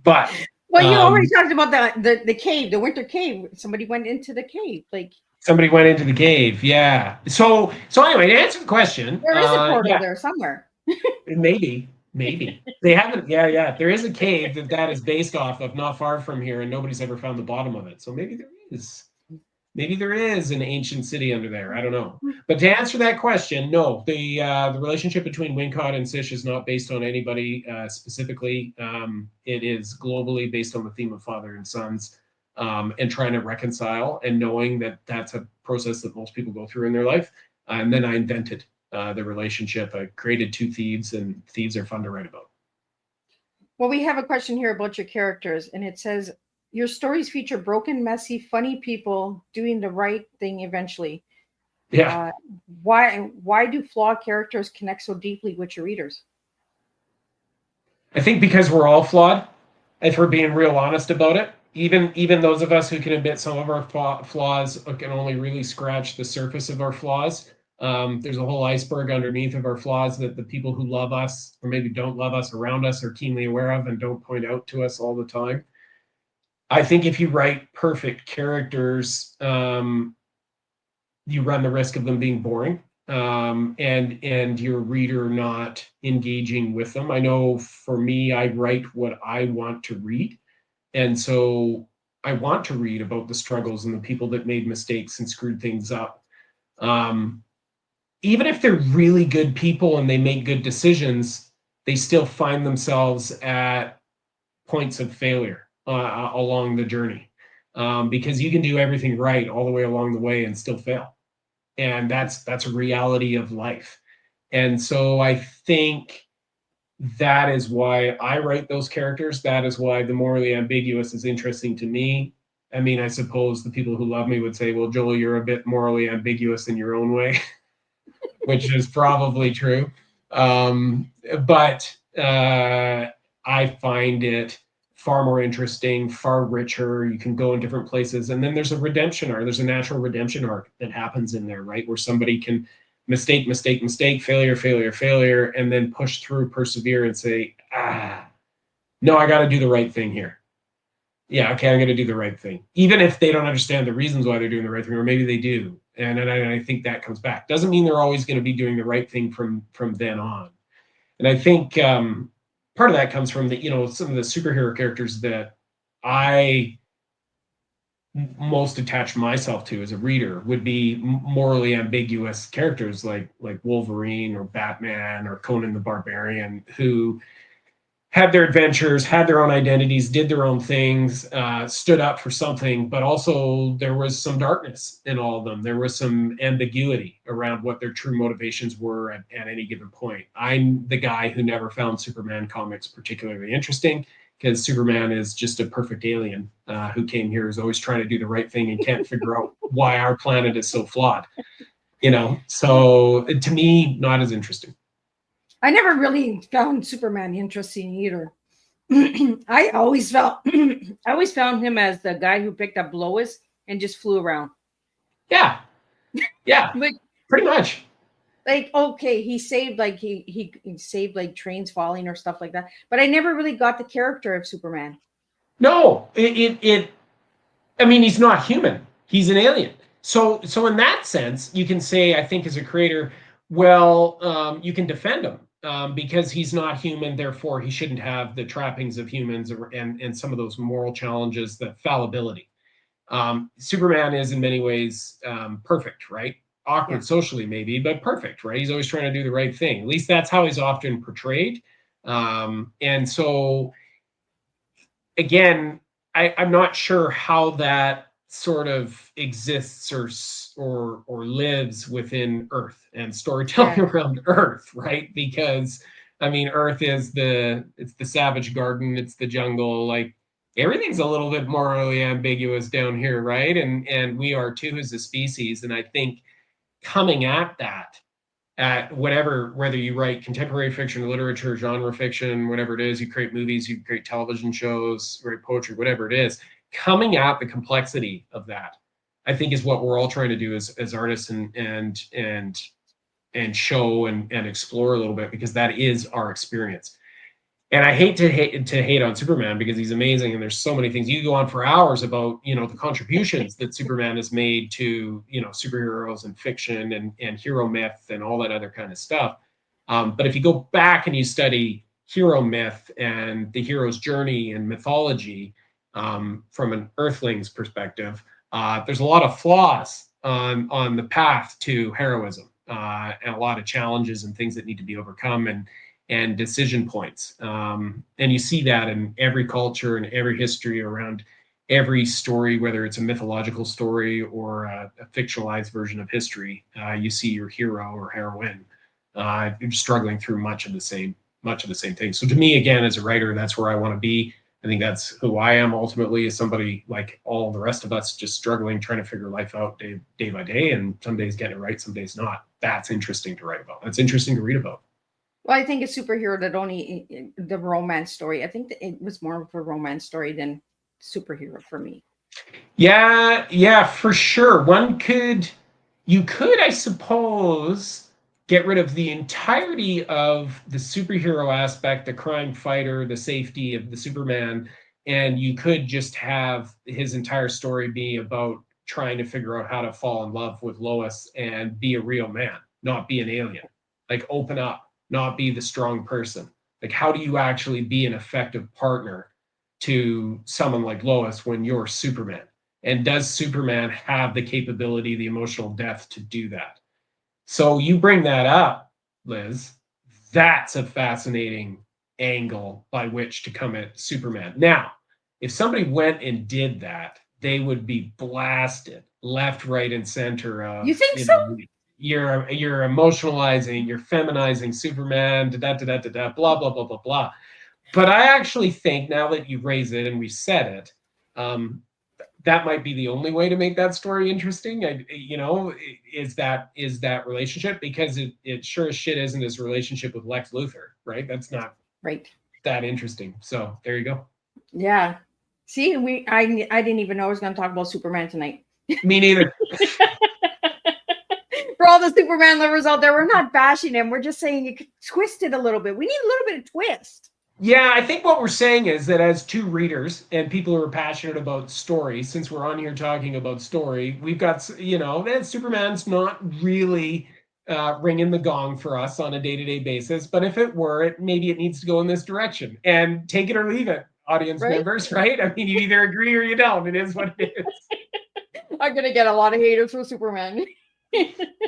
But Well, you already talked about the cave, the winter cave. Somebody went into the cave. Like, somebody went into the cave. Yeah. So anyway, to answer the question, there is a portal yeah, there somewhere. maybe they haven't. Yeah. There is a cave that is based off of, not far from here, and nobody's ever found the bottom of it. So maybe there is. Maybe there is an ancient city under there. I don't know. But to answer that question, no. The relationship between Wincott and Sish is not based on anybody specifically. It is globally based on the theme of father and sons, and trying to reconcile and knowing that that's a process that most people go through in their life. And then I invented the relationship. I created two thieves, and thieves are fun to write about. Well, we have a question here about your characters, and it says your stories feature broken, messy, funny people doing the right thing eventually. Yeah. Why do flawed characters connect so deeply with your readers? I think because we're all flawed, if we're being real honest about it. Even those of us who can admit some of our flaws can only really scratch the surface of our flaws. There's a whole iceberg underneath of our flaws that the people who love us or maybe don't love us around us are keenly aware of and don't point out to us all the time. I think if you write perfect characters, you run the risk of them being boring, and your reader not engaging with them. I know for me, I write what I want to read, and so I want to read about the struggles and the people that made mistakes and screwed things up. Even if they're really good people and they make good decisions, they still find themselves at points of failure along the journey, because you can do everything right all the way along the way and still fail. And that's a reality of life. And so I think that is why I write those characters. That is why the morally ambiguous is interesting to me. I mean, I suppose the people who love me would say, well, Joel, you're a bit morally ambiguous in your own way, which is probably true. But I find it far more interesting, far richer. You can go in different places. And then there's a redemption arc. There's a natural redemption arc that happens in there, right? Where somebody can mistake, failure, and then push through, persevere, and say, no, I got to do the right thing here. Yeah, okay, I'm going to do the right thing. Even if they don't understand the reasons why they're doing the right thing, or maybe they do. And I think that comes back. Doesn't mean they're always going to be doing the right thing from then on. And I think part of that comes from some of the superhero characters that I most attach myself to as a reader would be morally ambiguous characters like Wolverine or Batman or Conan the Barbarian, who had their adventures, had their own identities, did their own things, stood up for something, but also there was some darkness in all of them. There was some ambiguity around what their true motivations were at any given point. I'm the guy who never found Superman comics particularly interesting, because Superman is just a perfect alien who came here, is always trying to do the right thing and can't figure out why our planet is so flawed. So to me, not as interesting. I never really found Superman interesting either. I always found him as the guy who picked up Lois and just flew around. Yeah, like, pretty much. Like, okay, he saved he saved like trains falling or stuff like that, but I never really got the character of Superman. No, I mean, he's not human. He's an alien. So in that sense, you can say, I think, as a creator, well, you can defend him. Because he's not human, therefore he shouldn't have the trappings of humans and some of those moral challenges, the fallibility. Superman is in many ways perfect, right? Awkward socially maybe, but perfect, right? He's always trying to do the right thing. At least that's how he's often portrayed. And so, again, I'm not sure how that sort of exists or lives within Earth and storytelling around Earth, right? Because I mean, Earth is it's the savage garden, it's the jungle, like everything's a little bit morally ambiguous down here, right? And we are too as a species. And I think coming at that, whether you write contemporary fiction, literature, genre fiction, whatever it is, you create movies, you create television shows, write poetry, whatever it is, coming at the complexity of that, I think, is what we're all trying to do as artists and show and explore a little bit, because that is our experience. And I hate to hate on Superman, because he's amazing and there's so many things. You go on for hours about the contributions that Superman has made to superheroes and fiction and hero myth and all that other kind of stuff. But if you go back and you study hero myth and the hero's journey and mythology, from an Earthling's perspective, there's a lot of flaws on the path to heroism, and a lot of challenges and things that need to be overcome and decision points. And you see that in every culture and every history around every story, whether it's a mythological story or a fictionalized version of history. You see your hero or heroine struggling through much of the same thing. So to me, again, as a writer, that's where I want to be. I think that's who I am ultimately, as somebody like all the rest of us, just struggling, trying to figure life out day by day, and some days getting it right, some days not. That's interesting to write about. That's interesting to read about. Well, I think a superhero that only the romance story. I think that it was more of a romance story than superhero for me. Yeah, for sure. You could, I suppose, get rid of the entirety of the superhero aspect, the crime fighter, the safety of the Superman, and you could just have his entire story be about trying to figure out how to fall in love with Lois and be a real man, not be an alien. Like, open up, not be the strong person. Like, how do you actually be an effective partner to someone like Lois when you're Superman? And does Superman have the capability, the emotional depth to do that? So you bring that up, Liz, that's a fascinating angle by which to come at Superman. Now, if somebody went and did that, they would be blasted left, right, and center of, You think you so? know, you're emotionalizing, you're feminizing Superman, da da da da da, blah blah blah blah blah. But I actually think, now that you've raised it and we said it, that might be the only way to make that story interesting. Is that relationship, because it sure as shit isn't his relationship with Lex Luthor, right? That's not Right. that interesting. So there you go. Yeah. See, I didn't even know I was going to talk about Superman tonight. Me neither. For all the Superman lovers out there, we're not bashing him. We're just saying you could twist it a little bit. We need a little bit of twist. Yeah, I think what we're saying is that as two readers and people who are passionate about story, since we're on here talking about story, we've got, that Superman's not really ringing the gong for us on a day-to-day basis. But if it were, maybe it needs to go in this direction. And take it or leave it, audience members, right? I mean, you either agree or you don't. It is what it is. I'm going to get a lot of haters for Superman.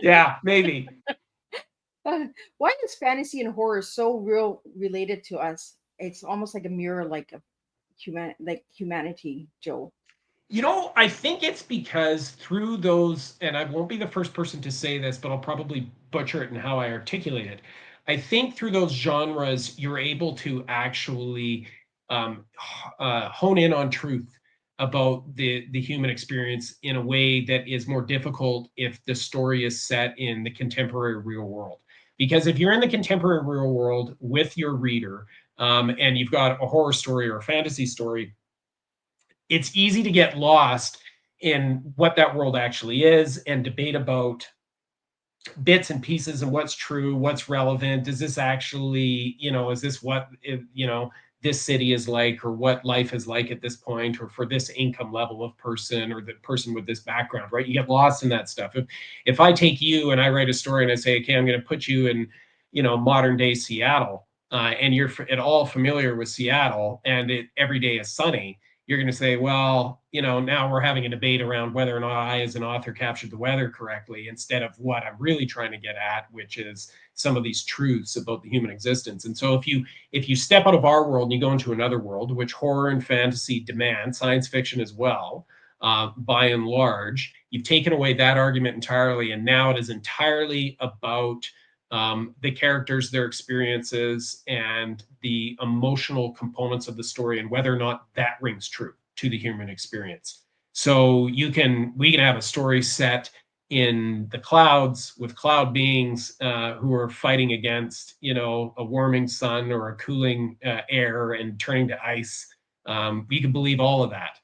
Yeah, maybe. Why is fantasy and horror so related to us? It's almost like a mirror, like humanity, Joe. I think it's because through those, and I won't be the first person to say this, but I'll probably butcher it in how I articulate it. I think through those genres, you're able to actually hone in on truth about the human experience in a way that is more difficult if the story is set in the contemporary real world. Because if you're in the contemporary real world with your reader, and you've got a horror story or a fantasy story, it's easy to get lost in what that world actually is and debate about bits and pieces and what's true, what's relevant. Is this actually, is this what, this city is like, or what life is like at this point, or for this income level of person, or the person with this background, right? You get lost in that stuff. If I take you and I write a story and I say, okay, I'm going to put you in, modern day Seattle, and you're at all familiar with Seattle, and every day is sunny, you're going to say, well, now we're having a debate around whether or not I, as an author, captured the weather correctly, instead of what I'm really trying to get at, which is some of these truths about the human existence. And so if you step out of our world and you go into another world, which horror and fantasy demand, science fiction as well, by and large, you've taken away that argument entirely, and now it is entirely about the characters, their experiences, and the emotional components of the story, and whether or not that rings true to the human experience. So we can have a story set in the clouds with cloud beings who are fighting against, a warming sun or a cooling air and turning to ice. We can believe all of that.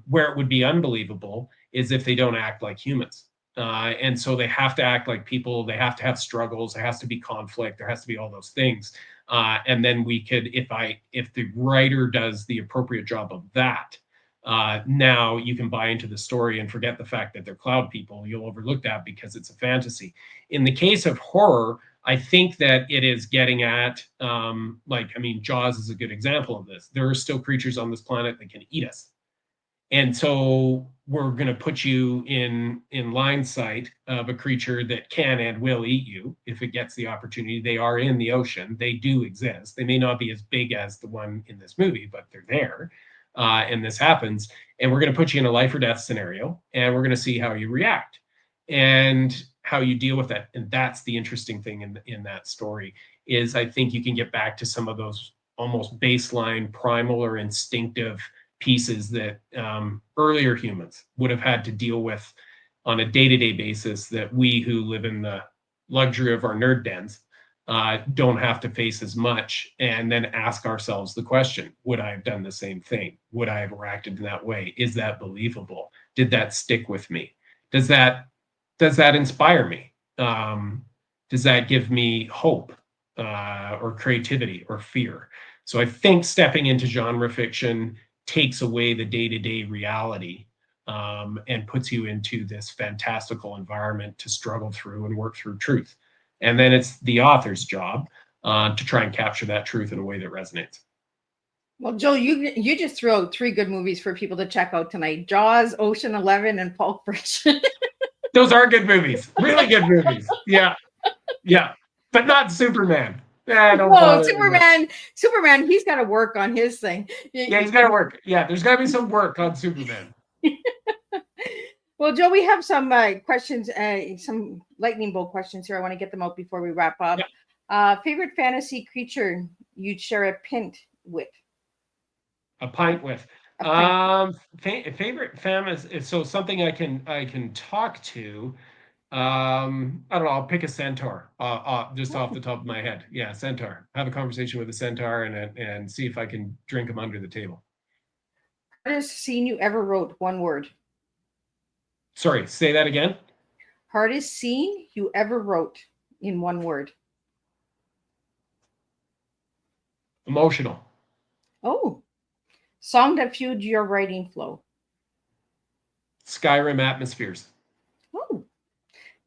Where it would be unbelievable is if they don't act like humans. And so they have to act like people. They have to have struggles. There has to be conflict. There has to be all those things. And then we could, if the writer does the appropriate job of that, now you can buy into the story and forget the fact that they're cloud people. You'll overlook that because it's a fantasy. In the case of horror, I think that it is getting at, Jaws is a good example of this. There are still creatures on this planet that can eat us. And so we're going to put you in line sight of a creature that can and will eat you if it gets the opportunity. They are in the ocean. They do exist. They may not be as big as the one in this movie, but they're there. And this happens. And we're going to put you in a life or death scenario, and we're going to see how you react and how you deal with that. And that's the interesting thing in that story, is I think you can get back to some of those almost baseline, primal, or instinctive pieces that earlier humans would have had to deal with on a day-to-day basis, that we who live in the luxury of our nerd dens don't have to face as much, and then ask ourselves the question, would I have done the same thing? Would I have reacted in that way? Is that believable? Did that stick with me? Does that inspire me? Does that give me hope or creativity or fear? So I think stepping into genre fiction takes away the day-to-day reality and puts you into this fantastical environment to struggle through and work through truth. And then it's the author's job to try and capture that truth in a way that resonates. Well, Joel, you just threw out 3 good movies for people to check out tonight: Jaws, Ocean 11, and Pulp Fiction. Those are good movies. Really good movies. Yeah. But not Superman. No, Superman, he's got to work on his thing. Yeah, he's got to work. Yeah, there's got to be some work on Superman. Well, Joe, we have some questions, some lightning bolt questions here. I want to get them out before we wrap up. Favorite fantasy creature you'd share a pint with? A pint with. A pint. Favorite famous. So something I can talk to. I don't know. I'll pick a centaur. Just off the top of my head. Yeah, centaur. Have a conversation with a centaur and see if I can drink him under the table. Hardest scene you ever wrote? One word. Sorry, say that again. Hardest scene you ever wrote in one word. Emotional. Oh, song that fueled your writing flow. Skyrim Atmospheres. Oh,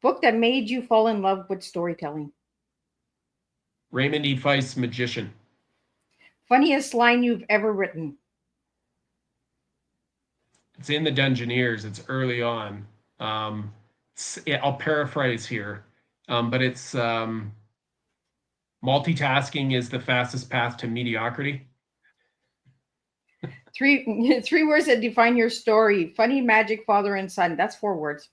book that made you fall in love with storytelling. Raymond E. Feist's Magician. Funniest line you've ever written. It's in The Dungeoneers. It's early on. I'll paraphrase here, but it's multitasking is the fastest path to mediocrity. Three words that define your story. Funny, magic, father, and son. That's 4 words.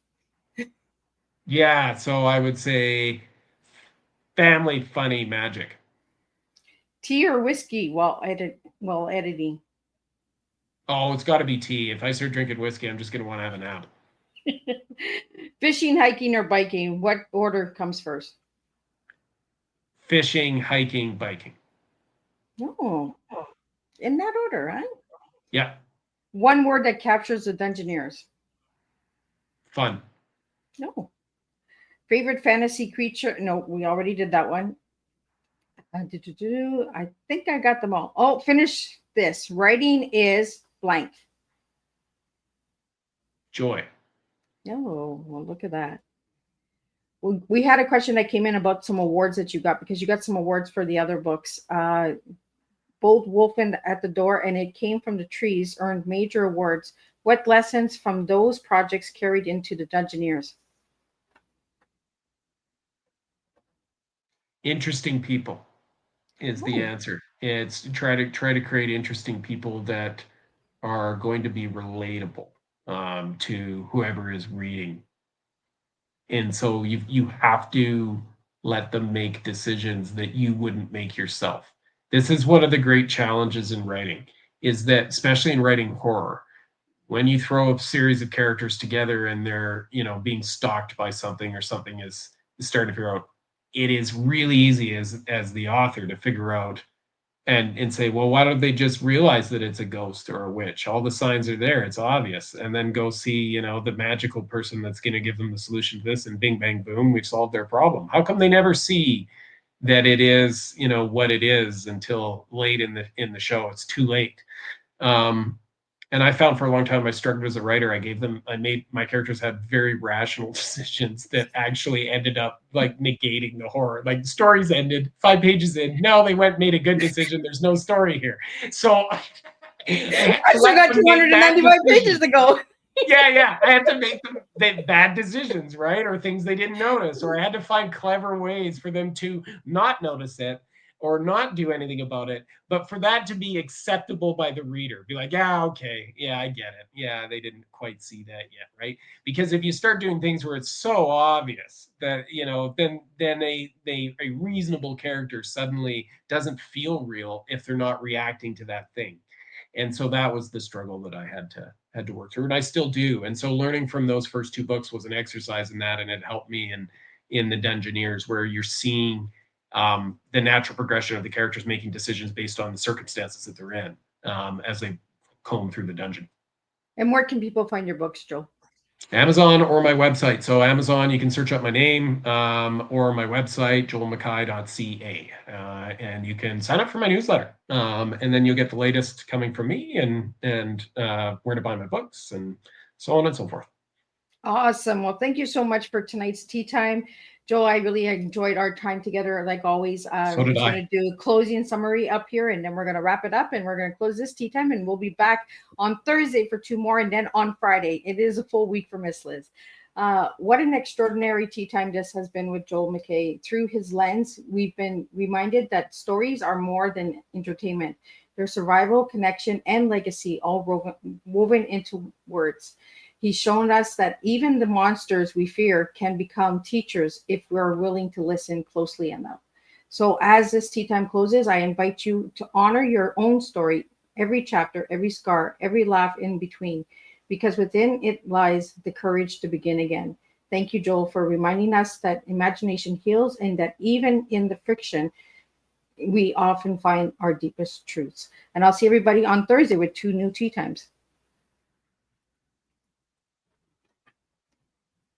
Yeah, so I would say family, funny, magic. Tea or whiskey while editing. Oh, it's got to be tea. If I start drinking whiskey, I'm just going to want to have a nap. Fishing, hiking, or biking. What order comes first? Fishing, hiking, biking. Oh, in that order, huh? Yeah. One word that captures the Dungeoneers. Fun. No. Favorite fantasy creature? No, we already did that one. I think I got them all. Oh, finish this. Writing is blank. Joy. Oh, well, look at that. We had a question that came in about some awards that you got, because you got some awards for the other books. Bold Wolf at the Door and It Came from the Trees earned major awards. What lessons from those projects carried into the Dungeoneers? Interesting people is the answer. It's try to create interesting people that are going to be relatable to whoever is reading. And so you have to let them make decisions that you wouldn't make yourself. This is one of the great challenges in writing, is that especially in writing horror, when you throw a series of characters together and they're, being stalked by something, or something is starting to figure out, it is really easy as the author to figure out and say, well, why don't they just realize that it's a ghost or a witch? All the signs are there. It's obvious. And then go see, the magical person that's going to give them the solution to this, and bing, bang, boom, we've solved their problem. How come they never see that it is, what it is until late in the show? It's too late. And I found for a long time I struggled as a writer. I made my characters have very rational decisions that actually ended up like negating the horror. Like the stories ended 5 pages in. No, they made a good decision. There's no story here. So I still got 295 pages to go. Yeah. I had to make them bad decisions, right? Or things they didn't notice. Or I had to find clever ways for them to not notice it or not do anything about it, but for that to be acceptable by the reader. Be like, yeah, okay, yeah, I get it. Yeah, they didn't quite see that yet, right? Because if you start doing things where it's so obvious that, then a reasonable character suddenly doesn't feel real if they're not reacting to that thing. And so that was the struggle that I had to work through, and I still do. And so learning from those first 2 books was an exercise in that, and it helped me in the Dungeoneers, where you're seeing the natural progression of the characters making decisions based on the circumstances that they're in as they comb through the dungeon. And where can people find your books, Joe? Amazon or my website. So Amazon, you can search up my name, or my website, joelmckay.ca, and you can sign up for my newsletter, and then you'll get the latest coming from me and where to buy my books and so on and so forth. Awesome. Well, thank you so much for tonight's tea time. Joel, I really enjoyed our time together, like always. So we're did I. going to do a closing summary up here, and then we're going to wrap it up, and we're going to close this tea time, and we'll be back on Thursday for 2 more, and then on Friday. It is a full week for Miss Liz. What an extraordinary tea time this has been with Joel McKay. Through his lens, we've been reminded that stories are more than entertainment. They're survival, connection, and legacy, all woven into words. He's shown us that even the monsters we fear can become teachers if we're willing to listen closely enough. So as this tea time closes, I invite you to honor your own story, every chapter, every scar, every laugh in between, because within it lies the courage to begin again. Thank you, Joel, for reminding us that imagination heals and that even in the friction, we often find our deepest truths. And I'll see everybody on Thursday with 2 new tea times.